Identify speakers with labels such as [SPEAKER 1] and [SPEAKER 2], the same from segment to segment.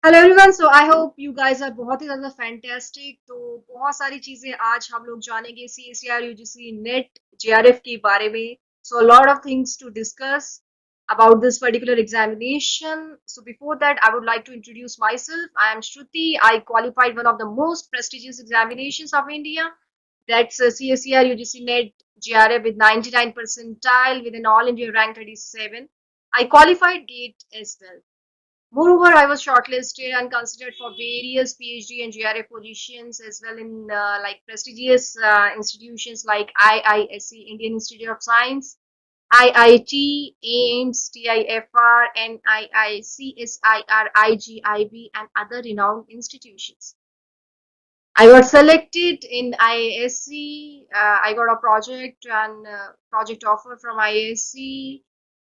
[SPEAKER 1] Hello everyone, so I hope you guys are बहुत ही ज़्यादा फैंटास्टिक। तो बहुत सारी चीज़ें आज हम लोग जानेंगे सीएसईआर यूजीसी नेट जेआरएफ के बारे में। So lot of things to discuss about this particular examination. So before that, I would like to introduce myself. I am Shruti. I qualified one of the most prestigious examinations of India. That's CSER UGC NET GRF with 99 percentile with an all India rank 37. I qualified GATE as well. Moreover, I was shortlisted and considered for various PhD and GRA positions as well in like prestigious institutions like IISC, Indian Institute of Science, IIT, AIMS, TIFR, NII, CSIR, IGIB, and other renowned institutions. I got selected in IISc. I got a project and project offer from IISc,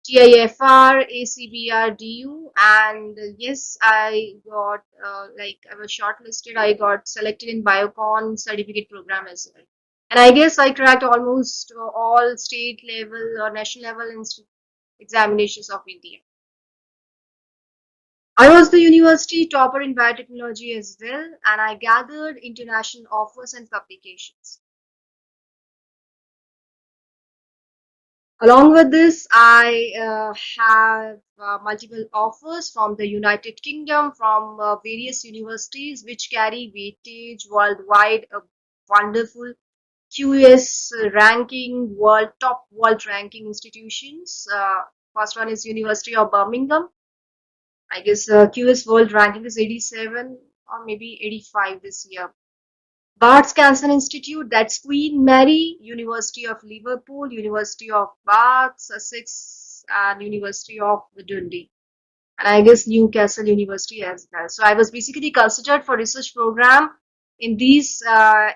[SPEAKER 1] TIFR, ACBRDU, and yes, I got I was shortlisted. I got selected in Biocon certificate program as well. And I guess I cracked almost all state level or national level examinations of India. I was the university topper in biotechnology as well, and I gathered international offers and publications. Along with this, I have multiple offers from the United Kingdom, from various universities which carry weightage worldwide, a wonderful QS ranking, top world ranking institutions. First one is University of Birmingham. I guess QS world ranking is 87 or maybe 85 this year. Barts Cancer Institute, that's Queen Mary, University of Liverpool, University of Bath, Sussex, and University of Dundee. And I guess Newcastle University as well. So I was basically considered for research program in these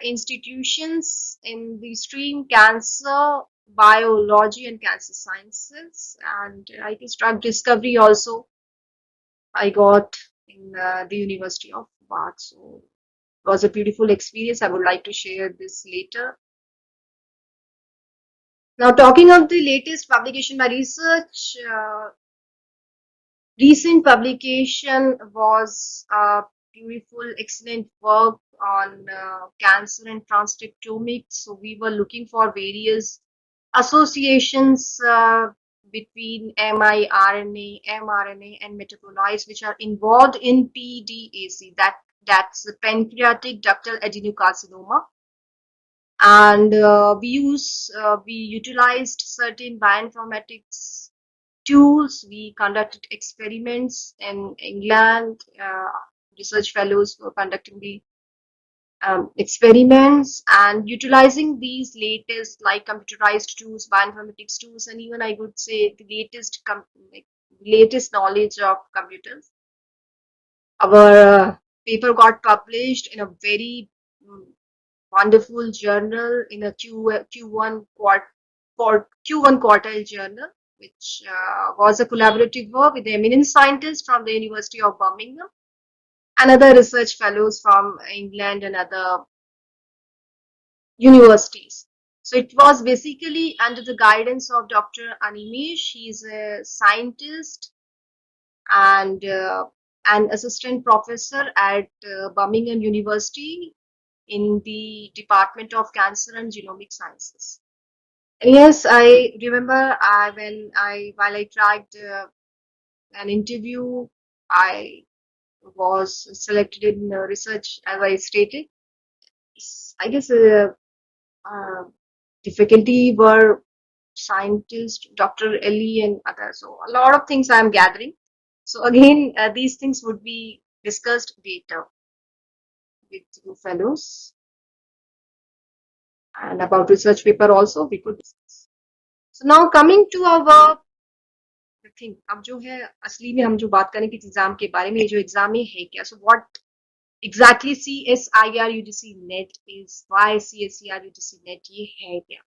[SPEAKER 1] institutions in the stream cancer, biology, and cancer sciences. And I guess drug discovery also I got in the University of Bath. So it was a beautiful experience. I would like to share this later. Now, talking of the latest publication by research, recent publication was a beautiful, excellent work on cancer and transcriptomics. So we were looking for various associations between miRNA, mRNA, and metabolites which are involved in PDAC. That's the pancreatic ductal adenocarcinoma. And we utilized certain bioinformatics tools. We conducted experiments in England. Research fellows were conducting the experiments and utilizing these latest like computerized tools, bioinformatics tools, and even I would say the like, latest knowledge of computers. Our paper got published in a very mm, wonderful journal in a Q1 Q1 quartile journal, which was a collaborative work with the eminent scientists from the University of Birmingham and other research fellows from England and other universities. So it was basically under the guidance of Dr. Animesh. He is a scientist and an assistant professor at Birmingham University in the Department of Cancer and Genomic Sciences. Yes, I remember while I tried an interview, I was selected in research as I stated. I guess uh, the faculty were scientists, Dr. Ellie and others. So a lot of things I am gathering. So again, these things would be discussed later with you fellows, and about research paper also we could discuss. So now coming to our thing, अब जो है असली में हम जो बात करें कि एग्जाम के बारे में, ये जो एग्जाम है क्या, so what exactly CSIR UGC net is, why CSIR UGC net, ये है क्या.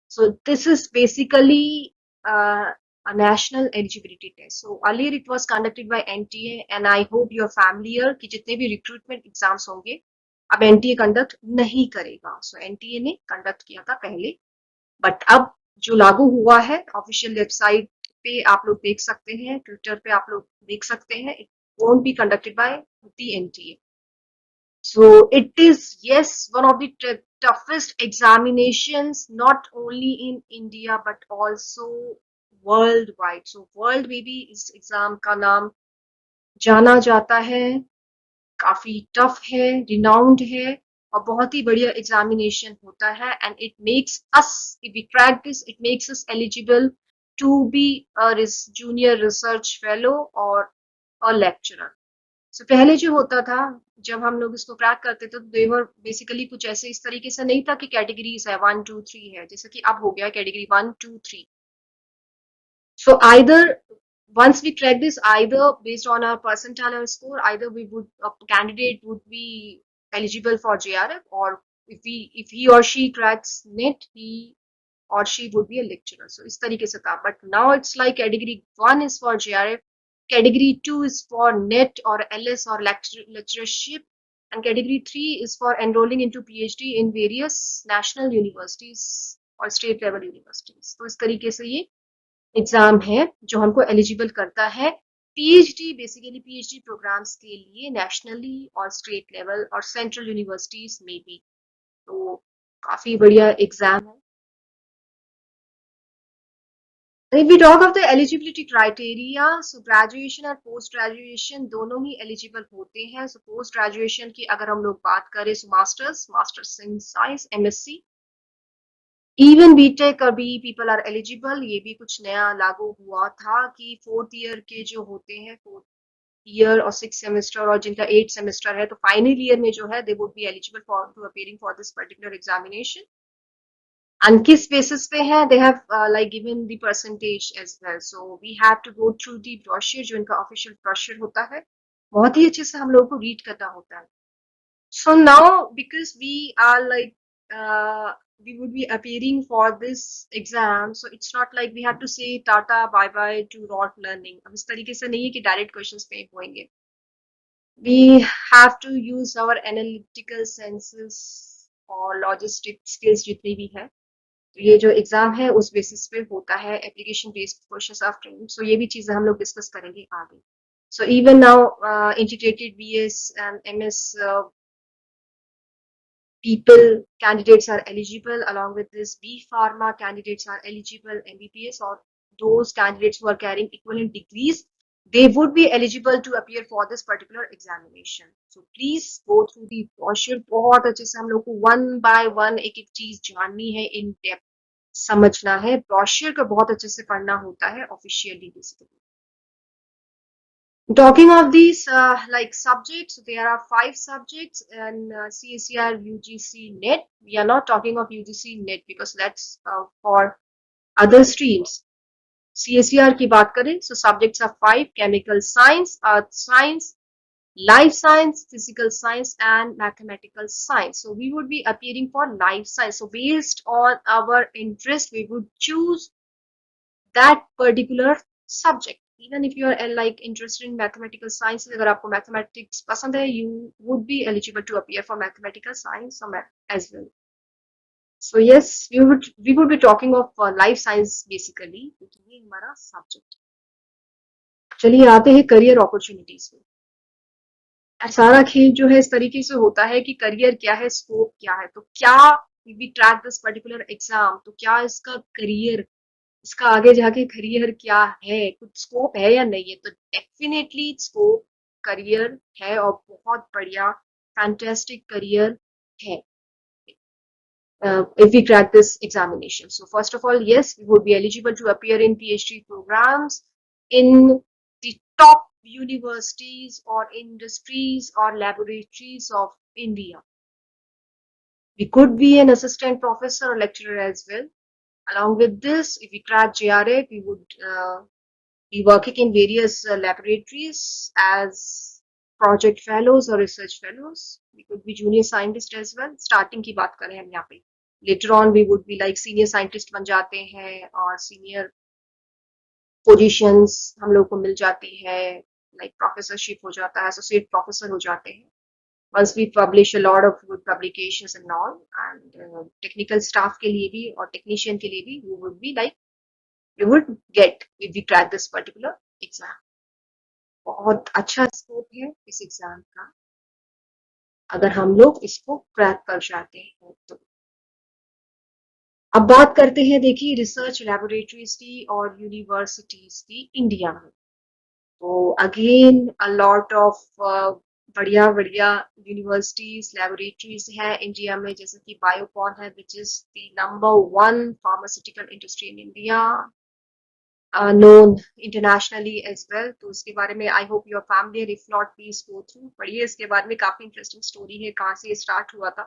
[SPEAKER 1] So this is basically a national eligibility test. So earlier it was conducted by NTA, and I hope you are familiar कि जितने भी recruitment exams होंगे अब NTA conduct नहीं करेगा. So NTA ने कंडक्ट किया था पहले, बट अब जो लागू हुआ है ऑफिशियल वेबसाइट पे आप लोग देख सकते हैं, ट्विटर पे आप लोग देख सकते हैं. won't be conducted by the NTA. So it is, yes, one of the toughest examinations, not only in India but also worldwide. So world में भी इस एग्जाम का नाम जाना जाता है, काफी टफ है, रिनाउंड है और बहुत ही बढ़िया एग्जामिनेशन होता है and it makes us, if we crack this, it makes us eligible to be a junior research fellow और अ लेक्चरर. सो पहले जो होता था, जब हम लोग इसको क्रैक करते थे तो देवर बेसिकली कुछ ऐसे इस तरीके से नहीं था कि कैटेगरीज है 1 2 3 है, जैसे कि अब हो गया category 1 2 3. So either once we crack this, either based on our percentile or score, either we would a candidate would be eligible for JRF, or if he or she cracks NET, he or she would be a lecturer. So इस तरीके से था. But now it's like category 1 is for JRF, category 2 is for NET or LS or lecturership, and category 3 is for enrolling into PhD in various national universities or state level universities. तो इस तरीके से ये exam है जो हमको eligible करता है पीएचडी, बेसिकली पीएचडी प्रोग्राम्स के लिए नेशनली और स्टेट लेवल और सेंट्रल यूनिवर्सिटीज में भी. तो काफी बढ़िया एग्जाम है. If we talk of the eligibility criteria, so graduation और पोस्ट ग्रेजुएशन दोनों ही एलिजिबल होते हैं. So पोस्ट ग्रेजुएशन की अगर हम लोग बात करें, so masters in science, MSc, even BTech अभी पीपल आर एलिजिबल. ये भी कुछ नया लागू हुआ था कि 4th ईयर के जो होते हैं, 4th ईयर और 6th सेमेस्टर और जिनका 8th सेमेस्टर है, तो फाइनल ईयर में जो है they would be eligible for to appearing for this particular examination. And किस बेसिस पे है, they have like given the percentage as well. So we have to go through the brochure, जो इनका official brochure होता है, बहुत ही अच्छे से हम लोगों को रीड करना होता है. So now, because we are like we would be appearing for this exam, so it's not like we have to say tata bye bye to rote learning. अब इस तरीके से नहीं है कि डायरेक्ट क्वेश्चंस पे होंगे. We have to use our analytical senses और लॉजिस्टिक स्किल्स जितनी भी है. तो ये जो एग्जाम है उस बेसिस पे होता है, application based questions of training. So ये भी चीजें हम लोग डिस्कस करेंगे आगे. So even now, integrated BS and MS people candidates are eligible. Along with this, B Pharma candidates are eligible, MBBS or those candidates who are carrying equivalent degrees, they would be eligible to appear for this particular examination. So please go through the brochure. बहुत अच्छे से हम लोग को one by one एक एक चीज जाननी है, in depth समझना है. ब्रोशर को बहुत अच्छे से पढ़ना होता है officially basically. Talking of these like subjects, there are 5 subjects in CSER UGC NET. We are not talking of UGC NET because that's for other streams. CSER की बात करें, so subjects are 5: chemical science, earth science, life science, physical science, and mathematical science. So we would be appearing for life science. So based on our interest, we would choose that particular subject. Even if you are like interested in mathematical science, अगर आपको mathematics पसंद है, you would be eligible to appear for mathematical science as well. So yes, we would be talking of life science basically, क्योंकि ये हमारा subject. चलिए आते हैं करियर अपॉर्चुनिटीज पे. सारा खेल जो है इस तरीके से होता है कि करियर क्या है, स्कोप क्या है. तो क्या we track this particular exam, तो क्या इसका करियर, इसका आगे जाके करियर क्या है, कुछ स्कोप है या नहीं है. तो डेफिनेटली स्कोप, करियर है और बहुत बढ़िया फैंटास्टिक करियर है if we crack this examination. So first of all, yes, we would be eligible to appear in PhD programs in the top universities or industries or laboratories of India. We could be an assistant professor or lecturer as well. Along with this, if we crack JRF, we would be working in various laboratories as project fellows or research fellows. We could be junior scientist as well. Starting की बात करें हम यहाँ पे. Later on, we would be like senior scientist बन जाते हैं और senior positions हम लोग को मिल जाती है, like professorship हो जाता है, associate professor हो जाते हैं. Once we publish a lot of good publications and all, and technical staff के लिए भी और technician के लिए भी, we would be like, we would get if we crack this particular exam. बहुत अच्छा स्कोप है इस एग्जाम का, अगर हम लोग इसको क्रैक कर जाते हैं तो। अब बात करते हैं, देखिए, रिसर्च लैबोरेटरीज की और यूनिवर्सिटीज की इंडिया में। तो अगेन अ लॉट ऑफ बढ़िया बढ़िया यूनिवर्सिटीज लैबोरेटरीज है इंडिया में, जैसे कि बायोकॉन है, which is the number one pharmaceutical industry in India, known internationally as well। तो उसके बारे में I hope you are familiar, if not please go through, पढ़िए इसके बारे में, काफी इंटरेस्टिंग स्टोरी है, कहाँ से स्टार्ट हुआ था,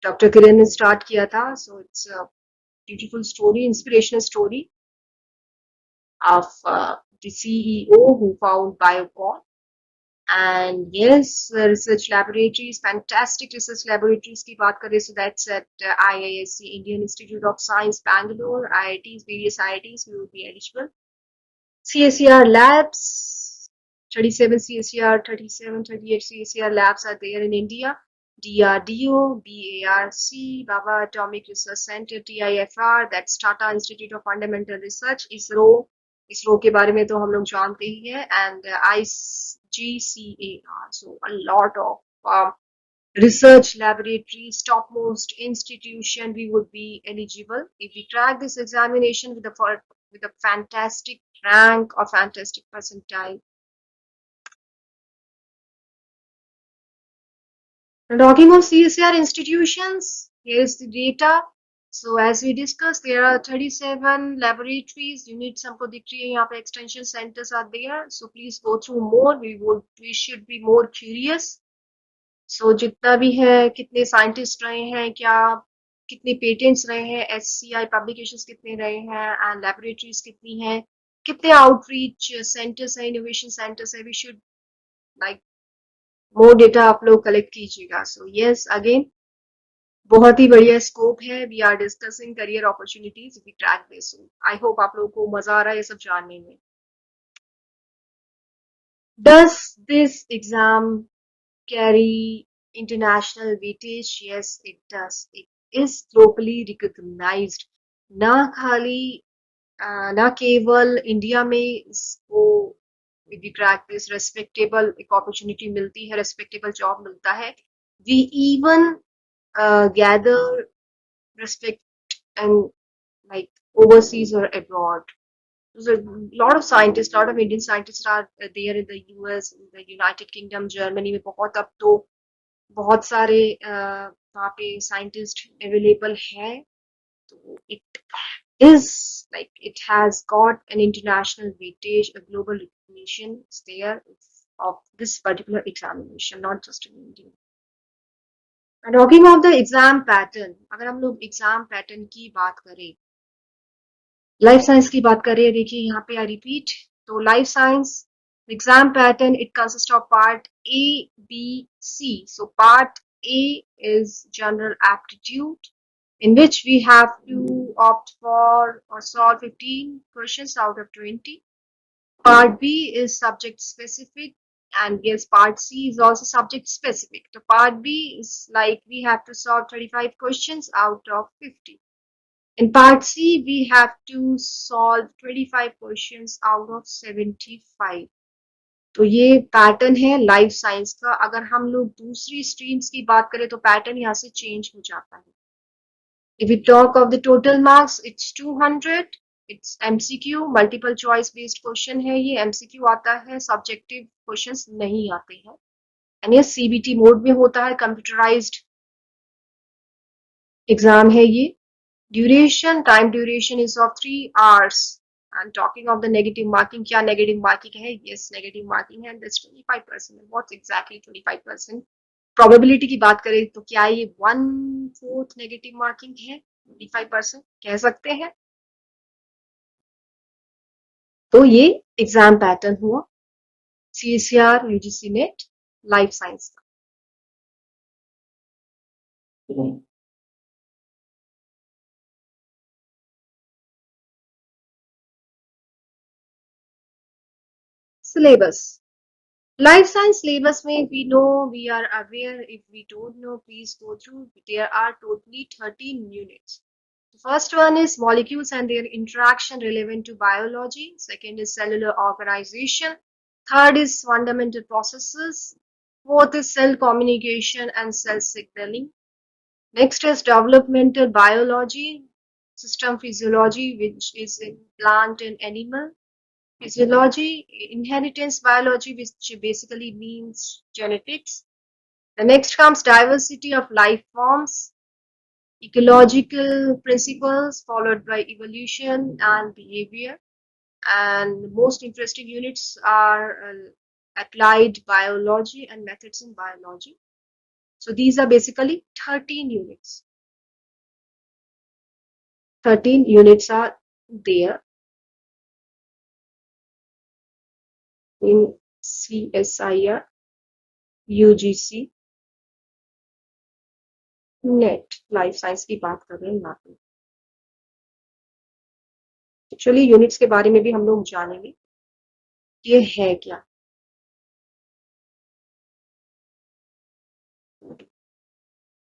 [SPEAKER 1] डॉक्टर किरण ने स्टार्ट किया था। So it's beautiful story, inspirational story of the CEO who found Biocon. And yes, research laboratories, fantastic research laboratories की बात करें, so that's at IISc, Indian Institute of Science, Bangalore, IITs, various IITs, we will be eligible. CSER labs, 37 CSER, 37, 38 CSER labs are there in India. DRDO, BARC, Baba Atomic Research Center, TIFR, that's Tata Institute of Fundamental Research, ISRO, ISRO के बारे में तो हम लोग जानते ही हैं, and IGCAR, so a lot of research laboratories, topmost institution, we would be eligible if we crack this examination with a fantastic rank or fantastic percentile. And talking of CSR institutions, here's the data. So as we discussed, there are 37 laboratories, units हमको दिख रही है यहाँ पे, extension centers are there. So please go through more. We should be more curious. So जितना भी है, कितने साइंटिस्ट रहे हैं, क्या कितने पेटेंट्स रहे हैं, SCI पब्लिकेशंस कितने रहे हैं, एंड लेबोरेटरीज कितनी हैं, कितने आउटरीच सेंटर्स हैं, इनोवेशन सेंटर्स है, we should like more data आप लोग कलेक्ट कीजिएगा। सो यस, अगेन बहुत ही बढ़िया स्कोप है, we are discussing career opportunities, we track this. I hope आप लोगों को मजा आ रहा है ये सब जानने में। Does this exam carry international weightage? Yes, it does. It is globally recognized. ना खाली ना केवल इंडिया में इसको यदि क्रैक दिस रेस्पेक्टेबल एक अपॉर्चुनिटी मिलती है, रेस्पेक्टेबल जॉब मिलता है, we even gather respect and like overseas or abroad. There's a lot of scientists, lot of Indian scientists are there in the US, in the United Kingdom, Germany में बहुत, अब तो बहुत सारे वहाँ पे साइंटिस्ट अवेलेबल हैं। तो it is like it has got an international weightage, a global recognition is there of this particular examination, not just in India. And talking of the exam pattern, अगर हम लोग एग्जाम पैटर्न की बात करें, life science की बात करें, देखिए यहाँ पे आई रिपीट, तो life science exam pattern, it consist of part A, B, C. So part A is general aptitude, in which we have to opt for or solve 15 questions out of 20. Part B is subject specific, and yes, part C is also subject specific. So part B is like we have to solve 35 questions out of 50. In part C, we have to solve 25 questions out of 75. तो ये pattern है life science का। अगर हम लोग दूसरी streams की बात करें तो पैटर्न यहाँ से चेंज हो जाता है। If we talk of the total marks, it's 200. It's MCQ, multiple choice based question है ये, MCQ आता है, सब्जेक्टिव क्वेश्चंस नहीं आते हैं, एंड ये CBT मोड में होता है, कंप्यूटराइज्ड एग्जाम है ये। Duration, time duration is of 3 hours. And talking of the negative marking, क्या negative marking है? Yes, negative marking है, that's 25%. What's exactly 25%? Probability की बात करें तो क्या ये 1/4 negative marking है? 25% कह सकते हैं। तो ये एग्जाम पैटर्न हुआ CSER UGC net life science का। सिलेबस, लाइफ साइंस syllabus में we know, we are aware, if we don't know, please go through. There are totally 13 units. The first one is molecules and their interaction relevant to biology. Second is cellular organization. Third is fundamental processes. Fourth is cell communication and cell signaling. Next is developmental biology, system physiology, which is in plant and animal. Physiology, inheritance biology, which basically means genetics. The next comes diversity of life forms, ecological principles followed by evolution and behavior. And the most interesting units are applied biology and methods in biology. So these are basically 13 units. 13 units are there in CSIR, UGC, net life science की बात कर रहे हैं यहाँ पे। चलिए units के बारे में भी हम लोग जानेंगे ये है क्या।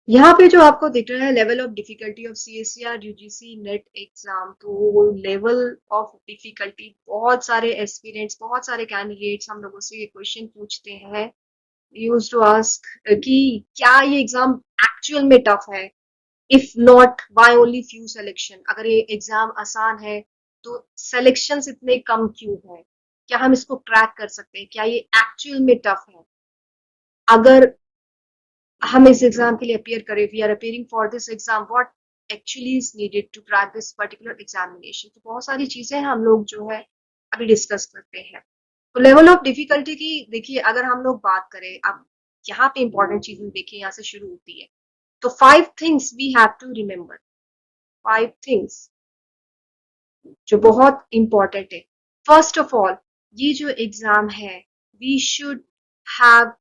[SPEAKER 1] यहाँ पे जो आपको दिख रहा है level of difficulty of CSER UGC net exam, तो लेवल ऑफ डिफिकल्टी बहुत सारे एस्पिरेंट्स, बहुत सारे कैंडिडेट्स हम लोगों से ये क्वेश्चन पूछते हैं, यूज्ड टू आस्क कि क्या ये एग्जाम एक्चुअल में टफ है, if not why only few selection, अगर ये एग्जाम आसान है तो सिलेक्शंस इतने कम क्यों है, क्या हम इसको क्रैक कर सकते हैं, क्या ये एक्चुअल में टफ है, अगर हम इस एग्जाम के लिए अपियर करें, we are appearing for this exam, what actually is needed to crack this particular examination. तो बहुत सारी चीजें हम लोग जो है अभी डिस्कस करते हैं। तो लेवल ऑफ डिफिकल्टी की देखिए, अगर हम लोग बात करें, अब यहाँ पे इंपॉर्टेंट चीजें देखिए, यहाँ से शुरू होती है। तो 5 things we have to remember, 5 things जो बहुत इंपॉर्टेंट है। फर्स्ट ऑफ ऑल, ये जो एग्जाम है, we should have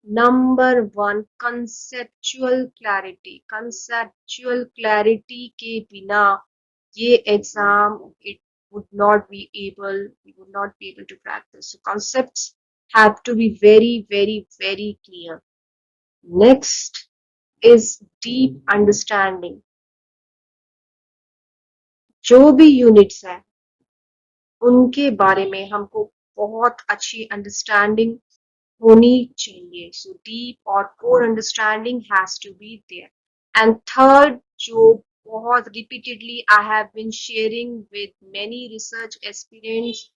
[SPEAKER 1] number one conceptual clarity. Conceptual clarity के बिना ये exam it would not be able, we would not be able to crack this. So concepts have to be very, very, very clear. Next is deep understanding. जो भी units है उनके बारे में हमको बहुत अच्छी अंडरस्टैंडिंग होनी चाहिए। सो डीप और core understanding has to be there. And third, जो बहुत repeatedly I have been sharing with many research aspirants,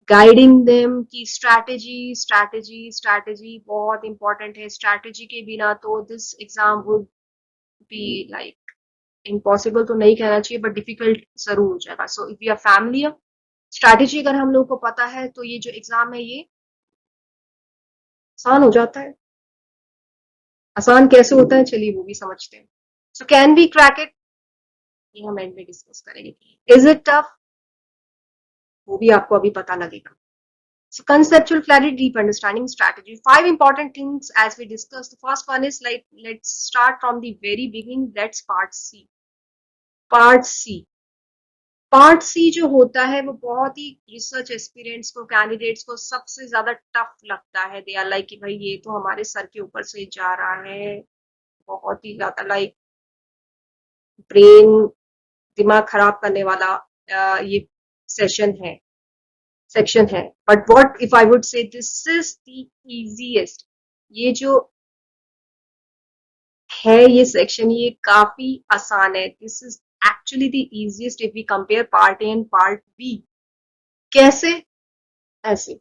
[SPEAKER 1] guiding them की स्ट्रैटेजी स्ट्रैटेजी स्ट्रैटेजी बहुत इंपॉर्टेंट है। स्ट्रैटेजी के बिना तो this exam would be like impossible, तो नहीं कहना चाहिए, बट डिफिकल्ट जरूर हो जाएगा। So if you are familiar, strategy अगर हम लोग को पता है तो ये जो एग्जाम है ये आसान हो जाता है। आसान कैसे होता है चलिए वो भी समझते हैं। So can be crack it, ये हम एंड में डिस्कस करेंगे। इज इट टफ, वो भी आपको अभी पता लगेगा। So conceptual clarity, deep understanding, strategy. 5 important things as we discussed. The first one is like, let's start from the very beginning. That's part C. Part C. Part C जो होता है वो बहुत ही रिसर्च एस्पिरेंट्स को, candidates को सबसे ज्यादा टफ लगता है। दे आर लाइक कि भाई ये तो हमारे सर के ऊपर से जा रहा है, बहुत ही ज्यादा लाइक ब्रेन, दिमाग खराब करने वाला ये सेशन है, सेक्शन है। But what if I would say this is the easiest, ये जो है ये सेक्शन ये काफी आसान है। This is actually the easiest if we compare part A and part B. कैसे? ऐसे,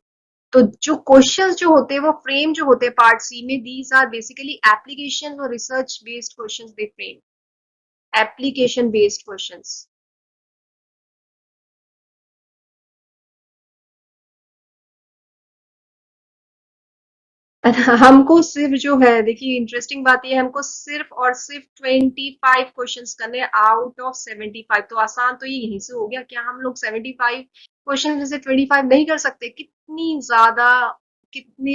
[SPEAKER 1] तो जो क्वेश्चंस जो होते हैं वो फ्रेम जो होते हैं पार्ट सी में, दीज आर बेसिकली एप्लीकेशन और रिसर्च बेस्ड क्वेश्चंस दे फ्रेम, एप्लीकेशन बेस्ड क्वेश्चंस। हमको सिर्फ जो है देखिए, इंटरेस्टिंग बात ये है, हमको सिर्फ और सिर्फ 25 क्वेश्चंस करने आउट ऑफ 75। तो आसान तो ये यहीं से हो गया, क्या हम लोग 75 क्वेश्चन में से 25 नहीं कर सकते? कितनी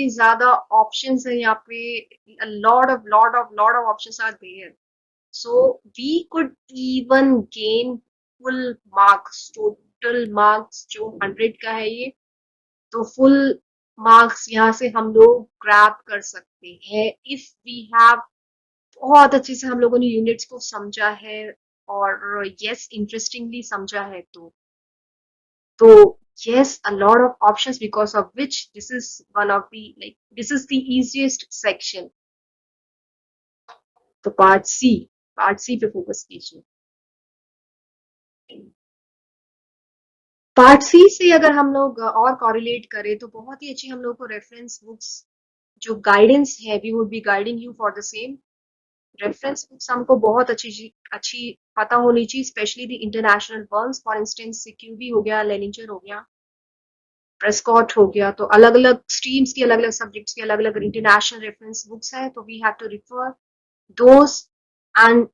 [SPEAKER 1] ज्यादा ऑप्शंस है यहाँ पे, lot of options are there. So we could even gain full marks, total marks जो 100 का है ये, तो फुल मार्क्स यहाँ से हम लोग ग्रैब कर सकते हैं इफ वी हैव बहुत अच्छे से हम लोगों ने यूनिट्स को समझा है और यस इंटरेस्टिंगली समझा है। तो Yes, a lot of options, because of which this is one of the, like, this is the easiest section. तो पार्ट सी पे फोकस कीजिए. पार्ट सी से अगर हम लोग और कॉरिलेट करें तो बहुत ही अच्छी हम लोग को रेफरेंस बुक्स जो गाइडेंस है, we would be guiding you for the same. Reference books हमको बहुत अच्छी अच्छी पता होनी चाहिए, specially the international works. For instance CQB हो गया, लेनिचर हो गया, प्रेस्कॉट हो गया. तो अलग अलग स्ट्रीम्स की, अलग अलग सब्जेक्ट्स की अलग अलग इंटरनेशनल रेफरेंस बुक्स हैं, तो we have to refer those. And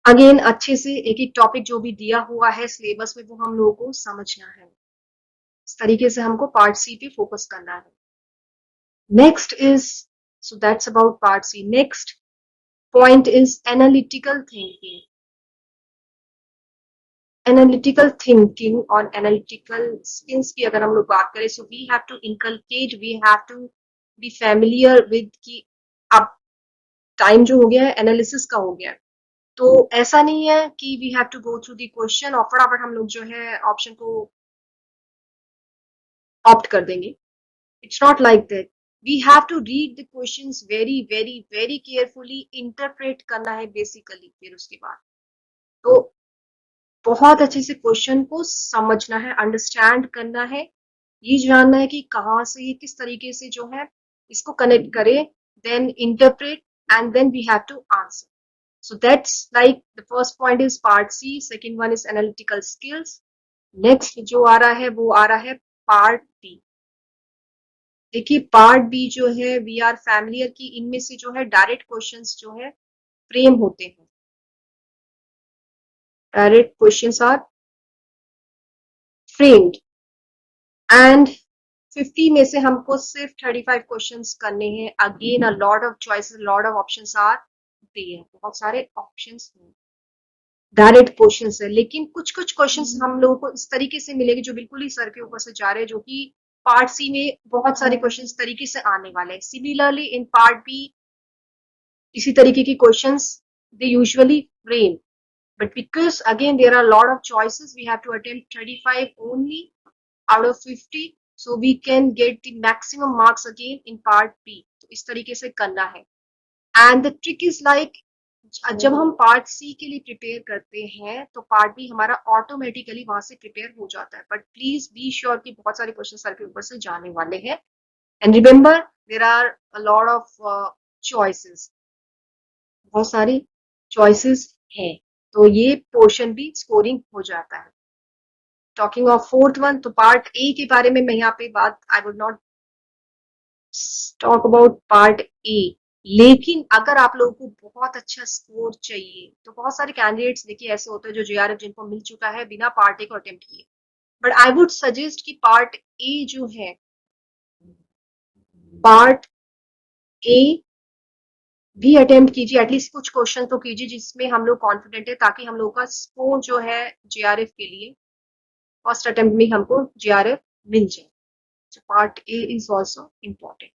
[SPEAKER 1] again अच्छे से एक एक टॉपिक जो भी दिया हुआ है सिलेबस में वो हम लोगों को समझना है. इस तरीके से हमको पार्ट सी पे फोकस करना है. Next is, so that's about part C. Next point is analytical thinking. Analytical thinking और एनालिटिकल स्किल्स की अगर हम लोग बात करें, so we have to inculcate, we have to be familiar with कि अब टाइम जो हो गया है एनालिसिस का हो गया है. तो ऐसा नहीं है कि we have to go through the question और फटाफट हम लोग जो है ऑप्शन को ऑप्ट कर देंगे. It's not like that. We have to read the questions very, very, very carefully. Interpret करना है basically. फिर उसके बाद तो बहुत अच्छे से क्वेश्चन को समझना है, अंडरस्टैंड करना है, ये जानना है कि कहाँ से ये किस तरीके से जो है इसको कनेक्ट करे, then interpret and then we have to answer. So that's like the first point is part C, second one is analytical skills. Next जो आ रहा है वो आ रहा है part B. देखिए पार्ट बी जो है वी आर फैमिलियर की, इनमें से जो है डायरेक्ट क्वेश्चंस जो है फ्रेम होते हैं. Direct questions are framed and 50 में से हमको सिर्फ 35 क्वेश्चंस करने हैं. Again a lot of choices, lot of options are there, बहुत सारे ऑप्शंस हैं, डायरेक्ट क्वेश्चंस है. लेकिन कुछ कुछ क्वेश्चंस हम लोगों को इस तरीके से मिलेंगे जो बिल्कुल ही सर के ऊपर से जा रहे हैं, जो कि पार्ट सी में बहुत सारे क्वेश्चंस तरीके से आने वाले हैं. सिमिलरली इन पार्ट बी इसी तरीके की questions they usually frame. But because again there are a lot of choices, we have to attempt 35 only out of 50, so we can get the maximum marks again in part B. तो इस तरीके से करना है. And the trick is like जब हम part सी के लिए प्रिपेयर करते हैं तो पार्ट बी हमारा ऑटोमेटिकली वहां से प्रिपेयर हो जाता है. बट प्लीज बी श्योर कि बहुत सारे क्वेश्चन सर के ऊपर से जाने वाले हैं. And remember there are a lot of choices, बहुत सारी चॉइसेस हैं, तो ये पोर्शन भी स्कोरिंग हो जाता है. टॉकिंग ऑफ फोर्थ वन, तो पार्ट ए के बारे में मैं यहाँ पे बात, I would not talk about part A. लेकिन अगर आप लोगों को बहुत अच्छा स्कोर चाहिए तो बहुत सारे कैंडिडेट्स देखिए ऐसे होते हैं जो जेआरएफ जिनको मिल चुका है बिना पार्ट ए को अटेम्प्ट किए. बट आई वुड सजेस्ट कि पार्ट ए जो है, पार्ट ए भी अटेम्प्ट कीजिए, एटलीस्ट कुछ क्वेश्चन तो कीजिए जिसमें हम लोग कॉन्फिडेंट है, ताकि हम लोग का स्कोर जो है जेआरएफ के लिए फर्स्ट अटेम्प्ट में हमको जेआरएफ मिल जाए. So part A is also important.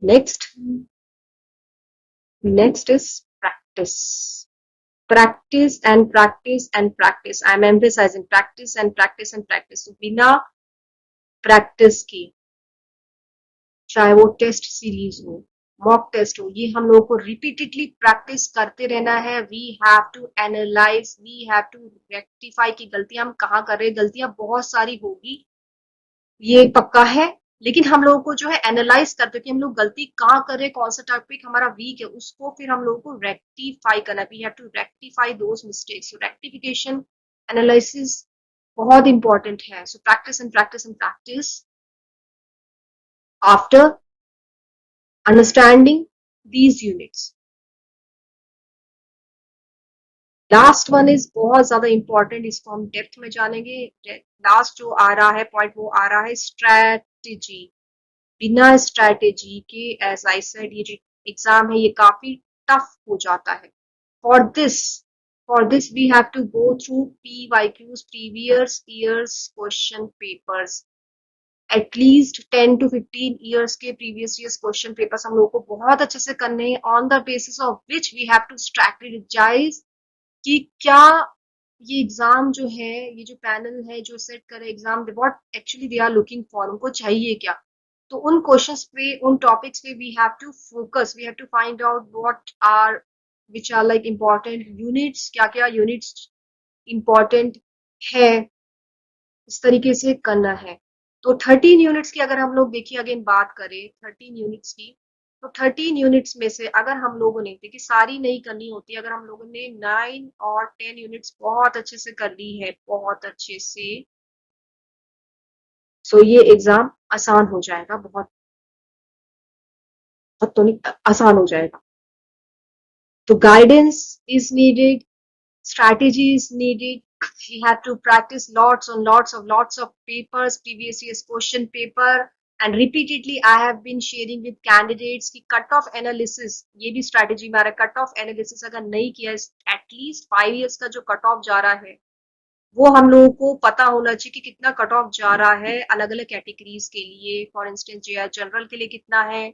[SPEAKER 1] Next, next is practice. Practice and practice and practice. I'm emphasizing practice and practice and practice. So बिना practice की, चाहे वो टेस्ट सीरीज हो, मॉक टेस्ट हो, ये हम लोगों को रिपीटेडली प्रैक्टिस करते रहना है. We have to analyse, we have to rectify की गलतियां हम कहाँ कर रहे हैं. गलतियां बहुत सारी होगी, ये पक्का है, लेकिन हम लोगों को जो है एनालाइज करते कि हम लोग गलती कहाँ कर रहे हैं, कौन सा टॉपिक हमारा वीक है, उसको फिर हम लोगों को रेक्टिफाई करना. We have to rectify those mistakes. Rectification analysis बहुत इंपॉर्टेंट है. So practice and practice and practice after understanding these units. Last one is बहुत ज्यादा इंपॉर्टेंट, इसको हम डेप्थ में जानेंगे. लास्ट जो आ रहा है पॉइंट वो आ रहा है स्ट्रैटेजी. बिना स्ट्रैटेजी के, एज आई सेड, ये जो एग्जाम है ये काफी टफ हो जाता है. For this we have to go through PYQs, previous years question papers. At least 10 to 15 years के प्रीवियस ईयर्स क्वेश्चन पेपर्स हम लोग को बहुत अच्छे से करने हैं, on the basis of which we have to strategise कि क्या ये एग्जाम जो है, ये जो पैनल है जो सेट करे exam, what actually they are looking for, उनको चाहिए क्या? तो उन क्वेश्चंस पे, उन टॉपिक्स पे we have to focus, we have to find out what are, which are like important units, क्या क्या यूनिट्स इम्पोर्टेंट है, इस तरीके से करना है। तो 13 यूनिट्स की अगर हम लोग देखिए, अगेन बात करें 13 यूनिट्स की, तो 13 यूनिट्स में से अगर हम लोगों ने, देखिए सारी नहीं करनी होती, अगर हम लोगों ने 9 और 10 यूनिट्स बहुत अच्छे से कर ली है, बहुत अच्छे से, सो ये एग्जाम आसान हो जाएगा, बहुत, बहुत तो नहीं, आसान हो जाएगा। तो guidance is needed, strategy is needed. We have to practice lots of papers, previous year's question paper, and repeatedly I have been sharing with candidates कि cut off analysis, ये भी strategy में आ रहा है। cut off analysis अगर नहीं किया, at least 5 years का जो cut off जा रहा है, वो हम लोगों को पता होना चाहिए कि कितना कट ऑफ जा रहा है अलग अलग कैटेगरीज के लिए। फॉर इंस्टेंस जे जनरल के लिए कितना है,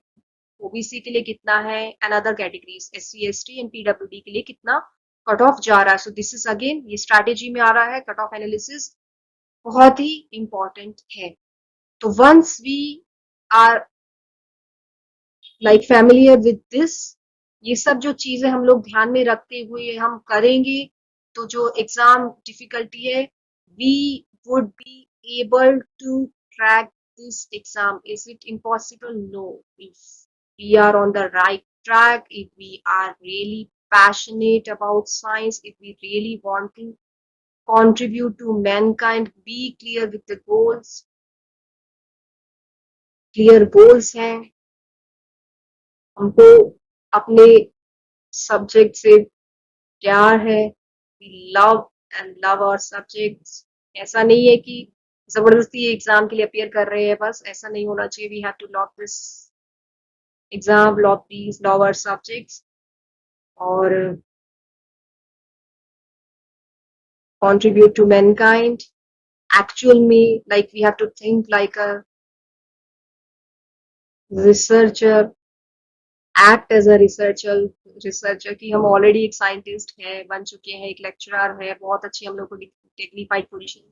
[SPEAKER 1] ओबीसी के लिए कितना है, and other categories SC ST and PWD के लिए कितना कट ऑफ जा रहा है। सो दिस इज अगेन, ये स्ट्रैटेजी में आ रहा है, कट ऑफ एनालिसिस बहुत ही इंपॉर्टेंट है। तो once we are like familiar with this, ये सब जो चीजें हम लोग ध्यान में रखते हुए हम करेंगे, तो जो एग्जाम डिफिकल्टी है, we would be able to crack this exam. Is it impossible? No. If we are on the right track, if we are really passionate about science, if we really want to contribute to mankind, be clear with the goals, clear goals हैं हमको, अपने subject से प्यार है, love and love our subjects. ऐसा नहीं है कि जबरदस्ती एग्जाम के लिए अपियर कर रहे हैं, बस ऐसा नहीं होना चाहिए। We have to love this exam, love these, love our subjects, और contribute to mankind actual me, like we have to think like a researcher, act as a researcher कि हम ऑलरेडी एक साइंटिस्ट हैं, बन चुके हैं, एक लेक्चरर है, बहुत अच्छी हम लोग को डिग्निफाइड पोजीशन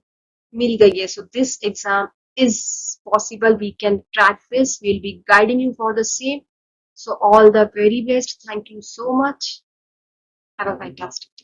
[SPEAKER 1] मिल गई है। So this exam is possible, we can track this, we'll be guiding you for the same. So all the very best, thank you so much, have a fantastic day.